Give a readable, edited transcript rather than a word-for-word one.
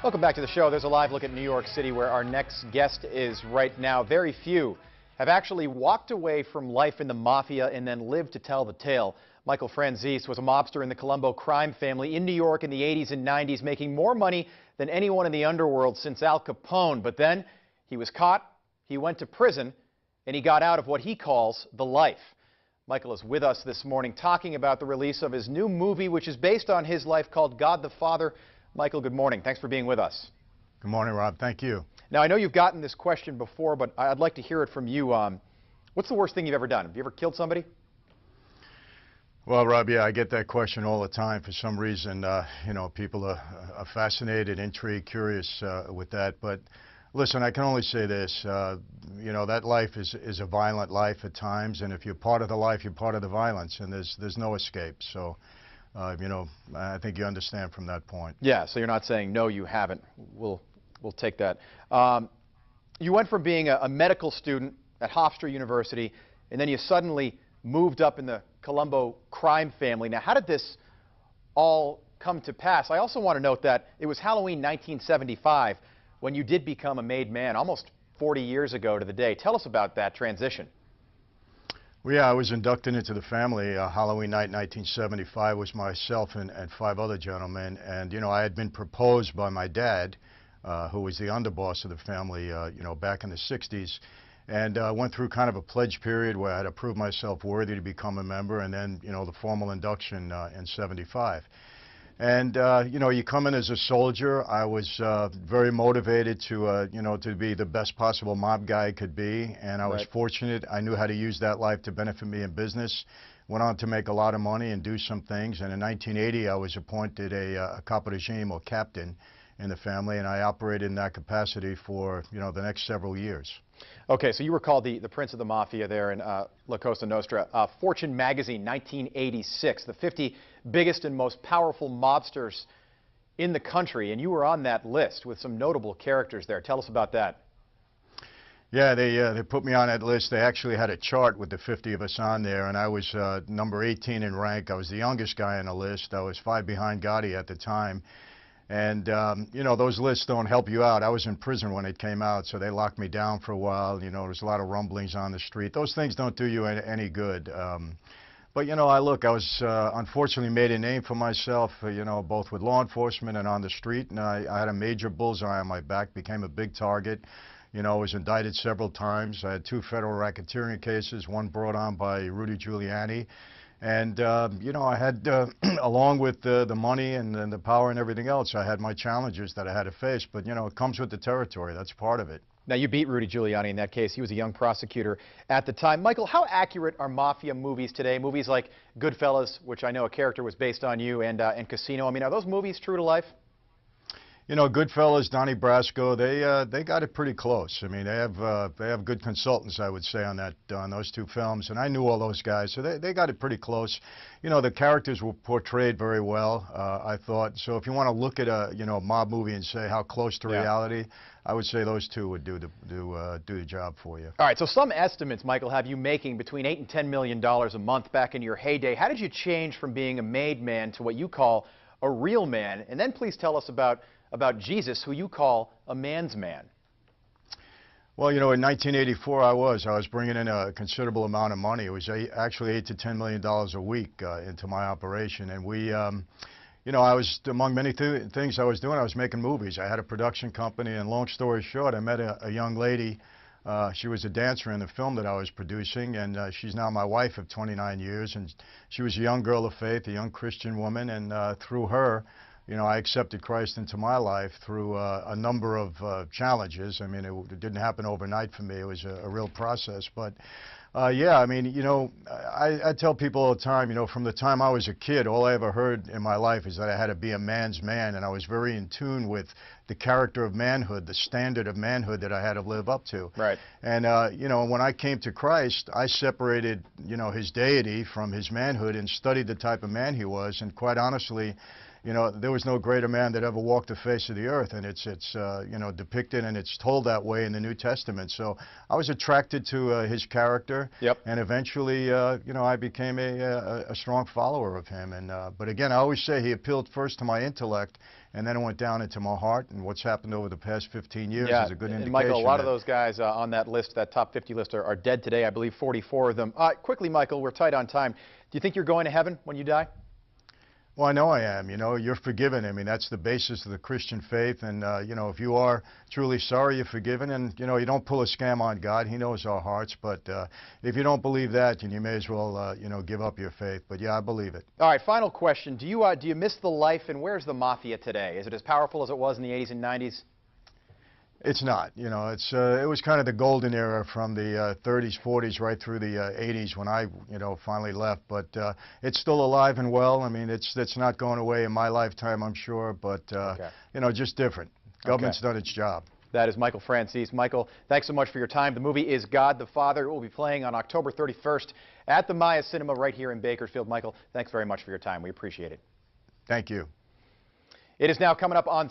Welcome back to the show. There's a live look at New York City where our next guest is right now. Very few have actually walked away from life in the mafia and then lived to tell the tale. Michael Franzese was a mobster in the Colombo crime family in New York in the 80s and 90s, making more money than anyone in the underworld since Al Capone. But then he was caught, he went to prison, and he got out of what he calls the life. Michael is with us this morning talking about the release of his new movie, which is based on his life, called God the Father. Michael, good morning. Thanks for being with us. Good morning, Rob. Thank you. Now, I know you've gotten this question before, but I'd like to hear it from you. What's the worst thing you've ever done? Have you ever killed somebody? Well, Rob, yeah, I get that question all the time. For some reason, people are fascinated, intrigued, curious with that. But listen, I can only say this. That life is a violent life at times, and if you're part of the life, you're part of the violence, and there's no escape. So, I think you understand from that point. Yeah, so you're not saying, no, you haven't. We'll take that. You went from being a medical student at Hofstra University, and then you suddenly moved up in the Colombo crime family. Now, how did this all come to pass? I also want to note that it was Halloween 1975 when you did become a made man, almost 40 years ago to the day. Tell us about that transition. Well, yeah, I was inducted into the family. Halloween night 1975 was myself and 5 other gentlemen. And, I had been proposed by my dad, who was the underboss of the family, back in the 60s. And went through kind of a pledge period where I had to prove myself worthy to become a member, and then, the formal induction in 75. And, you come in as a soldier. I was very motivated to be the best possible mob guy I could be. And I was fortunate. I knew how to use that life to benefit me in business. Went on to make a lot of money and do some things. And in 1980, I was appointed a capo regime, or captain, in the family. And I operated in that capacity for, the next several years. Okay, so you were called the Prince of the Mafia there in La Cosa Nostra. Fortune magazine, 1986, the 50 biggest and most powerful mobsters in the country, and you were on that list with some notable characters there. Tell us about that. Yeah, they put me on that list. They actually had a chart with the 50 of us on there, and I was number 18 in rank. I was the youngest guy on the list. I was 5 behind Gotti at the time. And, those lists don't help you out. I was in prison when it came out, so they locked me down for a while. There's a lot of rumblings on the street. Those things don't do you any good. But, I was unfortunately made a name for myself, both with law enforcement and on the street. And I had a major bullseye on my back, became a big target. Was indicted several times. I had 2 federal racketeering cases, one brought on by Rudy Giuliani. And, I had, along with the money and the power and everything else, I had my challenges that I had to face. But, it comes with the territory. That's part of it. Now, you beat Rudy Giuliani in that case. He was a young prosecutor at the time. Michael, how accurate are mafia movies today? Movies like Goodfellas, which I know a character was based on you, and Casino. I mean, are those movies true to life? Goodfellas, Donnie Brasco, they got it pretty close. I mean, they have good consultants, I would say, on those 2 films, and I knew all those guys, so they got it pretty close. The characters were portrayed very well, I thought. So if you want to look at a mob movie and say how close to reality, I would say those 2 would do the job for you. All right, so some estimates, Michael, have you making between $8 and $10 million a month back in your heyday. How did you change from being a made man to what you call a real man? And then please tell us about Jesus, who you call a man's man. Well, in 1984, I was bringing in a considerable amount of money. It was actually $8 to $10 million a week into my operation. And we, I was, among many things I was doing, I was making movies. I had a production company, and long story short, I met a young lady. She was a dancer in the film that I was producing, and she's now my wife of 29 years. And she was a young girl of faith, a young Christian woman, and through her, I accepted Christ into my life through a number of challenges. I mean, it didn't happen overnight for me. It was a real process. But, yeah, I mean, I tell people all the time, from the time I was a kid, all I ever heard in my life is that I had to be a man's man, and I was very in tune with the character of manhood, the standard of manhood that I had to live up to. Right. And, when I came to Christ, I separated, his deity from his manhood and studied the type of man he was, and quite honestly, you know, there was no greater man that ever walked the face of the earth, and it's you know, depicted and it's told that way in the New Testament. So I was attracted to his character, Yep. and eventually, you know, I became a strong follower of him. And but again, I always say he appealed first to my intellect, and then it went down into my heart. And what's happened over the past 15 years is a good indication. And Michael, a lot of those guys on that list, that top 50 list, are dead today. I believe 44 of them. Quickly, Michael, we're tight on time. Do you think you're going to heaven when you die? Well, I know I am. You know, you're forgiven. I mean, that's the basis of the Christian faith. And, you know, if you are truly sorry, you're forgiven. And, you know, you don't pull a scam on God. He knows our hearts. But if you don't believe that, then you may as well, you know, give up your faith. But, yeah, I believe it. All right, final question. Do you miss the life, and where's the mafia today? Is it as powerful as it was in the 80s and 90s? It's not. You know, it was kind of the golden era from the 30s, 40s, right through the 80s when I, you know, finally left. But it's still alive and well. I mean, it's not going away in my lifetime, I'm sure. But, you know, just different. Government's done its job. That is Michael Franzese. Michael, thanks so much for your time. The movie is God the Father. It will be playing on October 31st at the Maya Cinema right here in Bakersfield. Michael, thanks very much for your time. We appreciate it. Thank you. It is now coming up on